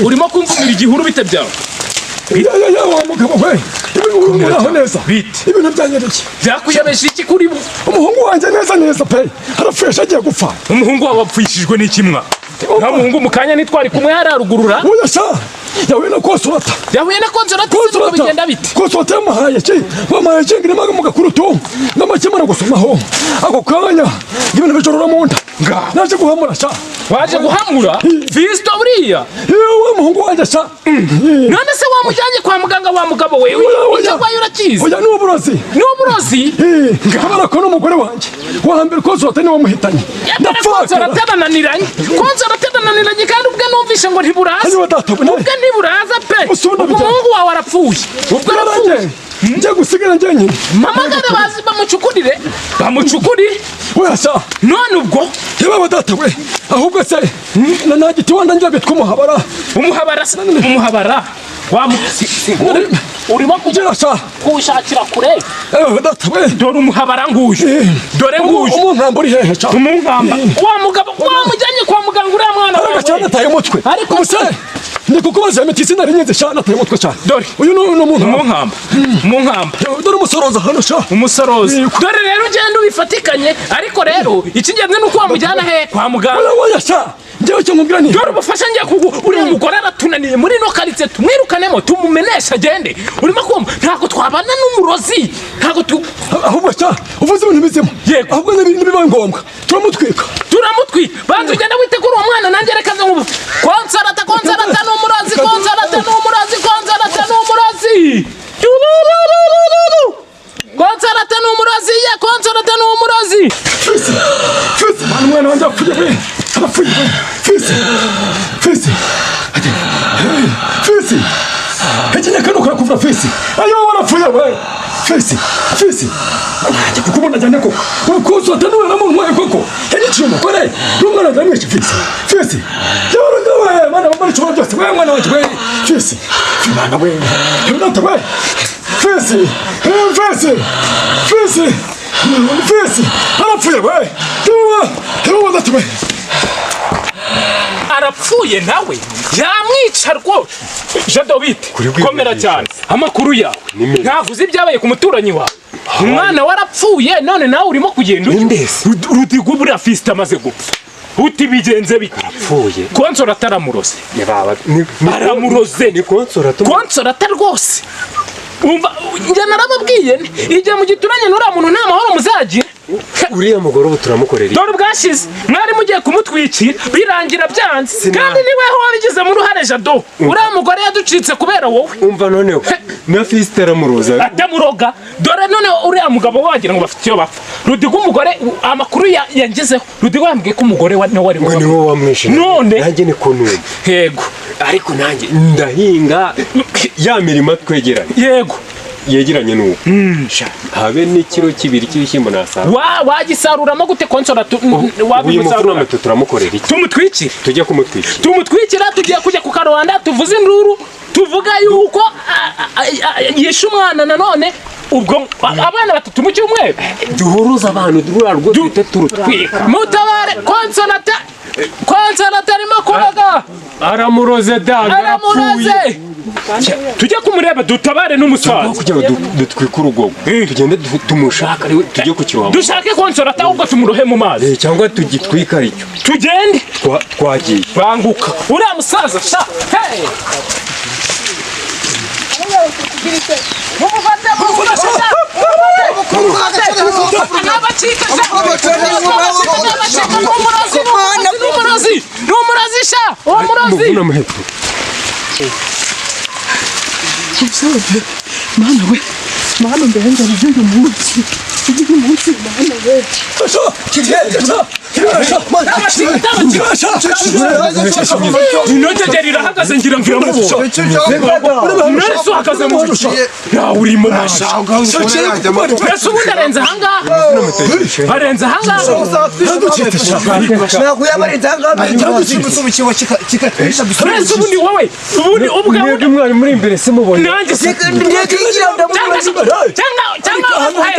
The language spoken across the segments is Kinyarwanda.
urimo kumvumira igihuru bite byawe ibintu byanyereye byakuyabesha iki kuri bo umuhungu wanjye neza pe arafresha agiye gupfa umuhungu wawe wapfishijwe n'ikimwa nta muhungu mu kanya nitwari kumwe hararugurura uyasha yahuye na konsolata uko bigenda bite konsolata yamuhaye ki bamuhaye ki ngirimo mugakuru tu n'amakemara gusomaho ako kanya ibintu bijorora mu nda naje guhamura sha waje guhamura Fisto buriya yewe muhungu wanjye sha none se wamujyanye kwa muganga wa mugabo wewe icyo kwayo urakizi oya n'uburozi ngabara ko n'umugore wanjye wahambira konsolata niwe muhitanye konsolata nananiranye kandi ubwe numvishe ngo ntiburaza ubwe ntiburaza pe umuhungu wawe arapfuye ubwo arapfuye njye gusigara njye nyine mamagare bazi bamucukurire wesa none ubwo yewe data we ahubwo se nagiti wanda njye bitwa umuhabara urimo kugira sha kushakira kure data we dore umuhabara nguyu dore nguyu umunkamba uri hehe cha umunkamba wa mugabo wamujyanye kwa muganga uriya mwana wawe cyane ataye umutwe ariko se ndikukubaza imiti sinari nyenze cyane ataye umutwe cyane dore uyu ni umunkamba dore umusoroza hano sha umusoroza dore rero ugenda ubifatikanye ariko rero ikingenzi nuko wamujyana he kwa muganga oya sha njyewe cyo nkubwira ni dore ubufasha ngiye uriya mugore aratunaniye muri no karitsiye tumwirukanemo tumumenesha agende urimo kumva ntabwo twabana n'umurozi ntabwo ahubwo sha uvuze ibintu bizima yego ahubwo nibibaye ngombwa turamutwika banza ugenda witegura uwo mwana nanjye reka nze nkubu konsolata n'umurozi konsolata n'umurozi konsolata n'umurozi mwana wanjye apfuye Fisi hejine kano kurakuva Fisi ayo warapfuye we Fisi kukubona cyane ko konsolata niwe namuntwaye koko hejine umugore n'umwana ndamwishe Fisi yoro ndawe mana bamara cyo byose we mwana wanjye we Fisi mwana we ndata we Fisi arapfuye we ndata we arapfuye nawe yamwica rwose Jadobite komera cyane amakuru yawe ntavuze ibyabaye ku muturanyi wawe umwana warapfuye none nawe urimo kugenda Rudigo buriya Fisto amaze gupfa uti bigenze bite arapfuye konsolata aramuroze aramuroze ni konsolata rwose umva njye narababwiye igihe mu gituranye n'uriya muntu nta mahoro muzagira uriya mugore ubu turamukorera dore ubwashize mwari mugiye kumutwikira birangira byanze kandi niwe wabigizemo uruhare Jado uriya mugore yaducitse kubera wowe umva noneho na fisite aramuroza atamuroga dore none uriya mugabo wagira ngo bafite iyo bapfa Rudiga umugore amakuru yangezeho Rudiga yambwiye ko umugore wa nawe ngo ni wowe wamwishe none nanjye ni kunumva yego ariko nanjye ndahinga ya mirima twegeranye yego yegeranye n'ubu habe n'ikiro kibiri cy'ibishyimbo nasarura wagisaruramo gute konsora uyu mufurome turamukorera iki tumutwikire tujye kumutwikira tumutwikira tugiye kujya ku karubanda tuvuze induru tuvuga yuko yishe umwana nanone ubwo abana batatu mu cyumweru duhuruza abantu rwo duhita turutwika mutabare konsonata arimo kuraga aramuroze daga aramuroze tujye kumureba dutabare n'umusaza kugira ngo dutwike urugogo tugende tumushaka tujye ku kiwabo dushake konsonata ahubwo tumurohe mu mazi cyangwa tugitwika aricyo tugende twagiye banguka uriya musaza sha hey Mana we, mana ndenga n'uyu munsi mana we. Inogegera irahagaze ngira ngo iramubona mwese uhagaze mu gice yawe uri mu mashanga mbese ubundi arenze ahangaha arenze ahangaha ntabwo yaba arenze ahangaha mbese ubundi wowe ubundi ubwawe mwari muri imbere se mubona nanjye cyangwa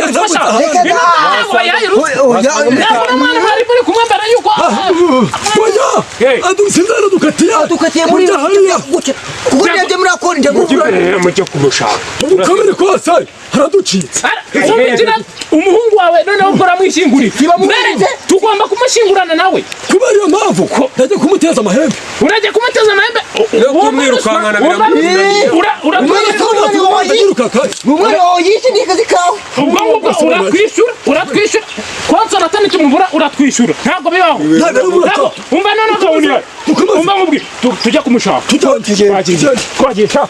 gufasha umwana mwari muri kumwe mbere yuko adusinzara dukatiye muri kuburyo muri akonje mujye kumushaka ubukamere kose haraducitse umuhungu wawe noneho ukora mwishyingurire tugomba kumushyingurana nawe kubera iyo mpamvu ndajya kumuteza amahembe urajya kumuteza amahembe kumwirukankana umwana wawe yishyuye akazi kawe ubwo ngubwo uratwishyura konsona atani tumubura uratwishyura ntabwo bibaho umva noneho gahunda umva nkubwire tujya kumushaka twagiye shaka